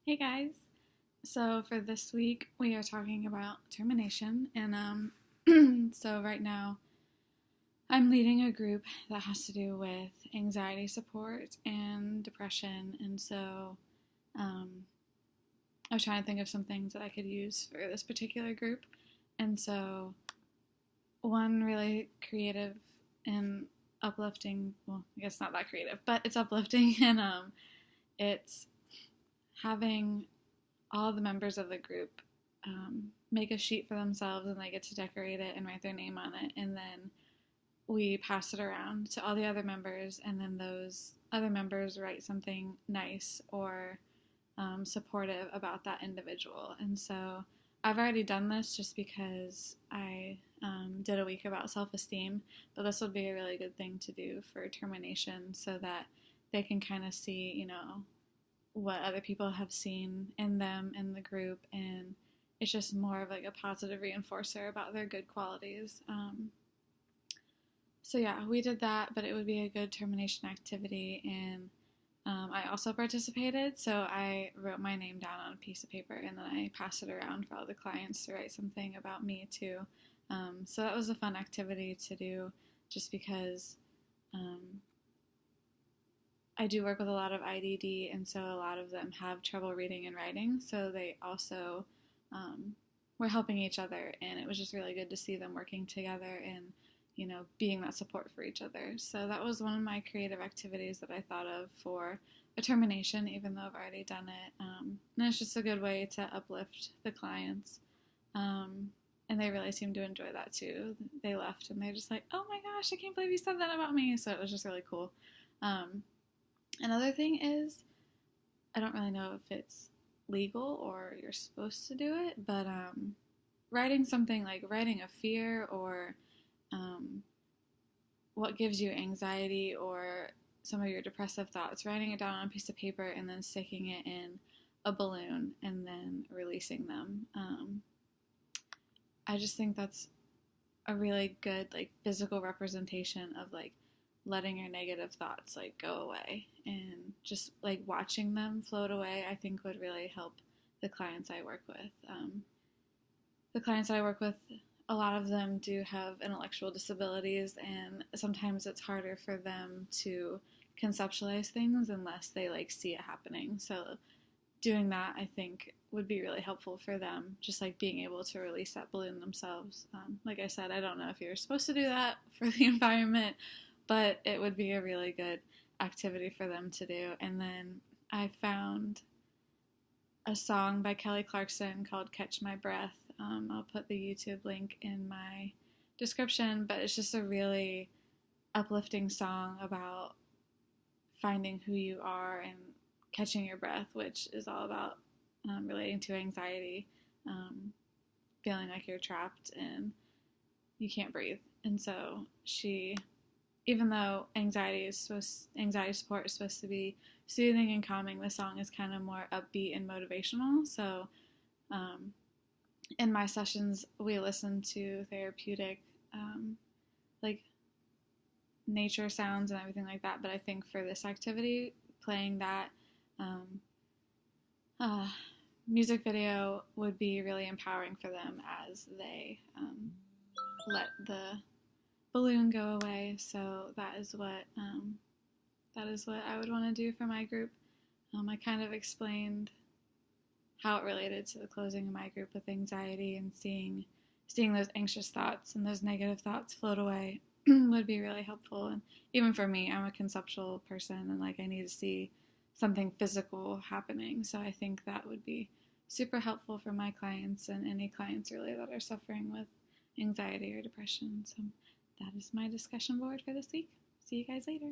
Hey guys. So for this week, we are talking about termination, and so right now, I'm leading a group that has to do with anxiety support and depression, and so um, I was trying to think of some things that I could use for this particular group, and so one really creative and uplifting, well, I guess not that creative, but it's uplifting, and it's having all the members of the group make a sheet for themselves and they get to decorate it and write their name on it. And then we pass it around to all the other members, and then those other members write something nice or supportive about that individual. And so I've already done this just because I did a week about self esteem, but this would be a really good thing to do for termination so that they can kind of see, what other people have seen in them in the group, and it's just more of like a positive reinforcer about their good qualities. So yeah, we did that, but it would be a good termination activity, and I also participated. So I wrote my name down on a piece of paper, and then I passed it around for all the clients to write something about me too. So that was a fun activity to do, just because um, I do work with a lot of IDD, and so a lot of them have trouble reading and writing. So they also were helping each other, and it was just really good to see them working together and being that support for each other. So that was one of my creative activities that I thought of for a termination, even though I've already done it. And it's just a good way to uplift the clients. And they really seemed to enjoy that too. They left and they're just like, "Oh my gosh, I can't believe you said that about me." So it was just really cool. Um, Another thing is, I don't really know if it's legal or you're supposed to do it, but writing something like writing a fear or um, what gives you anxiety or some of your depressive thoughts, writing it down on a piece of paper and then sticking it in a balloon and then releasing them. I just think that's a really good like physical representation of like letting your negative thoughts like go away, and just like watching them float away I think would really help the clients I work with. The clients that I work with, a lot of them do have intellectual disabilities, and sometimes it's harder for them to conceptualize things unless they like see it happening. So doing that I think would be really helpful for them, just like being able to release that balloon themselves. Like I said, I don't know if you're supposed to do that for the environment, but it would be a really good activity for them to do. And then I found a song by Kelly Clarkson called Catch My Breath. I'll put the YouTube link in my description, but it's just a really uplifting song about finding who you are and catching your breath, which is all about relating to anxiety, feeling like you're trapped and you can't breathe. And so even though anxiety support is supposed to be soothing and calming, the song is kind of more upbeat and motivational. So in my sessions, we listen to therapeutic, like nature sounds and everything like that. But I think for this activity, playing that um, uh, music video would be really empowering for them as they let the balloon go away. So that is what I would want to do for my group. I kind of explained how it related to the closing of my group with anxiety, and seeing those anxious thoughts and those negative thoughts float away would be really helpful. And even for me, I'm a conceptual person, and like I need to see something physical happening. So I think that would be super helpful for my clients and any clients really that are suffering with anxiety or depression. So that is my discussion board for this week. See you guys later.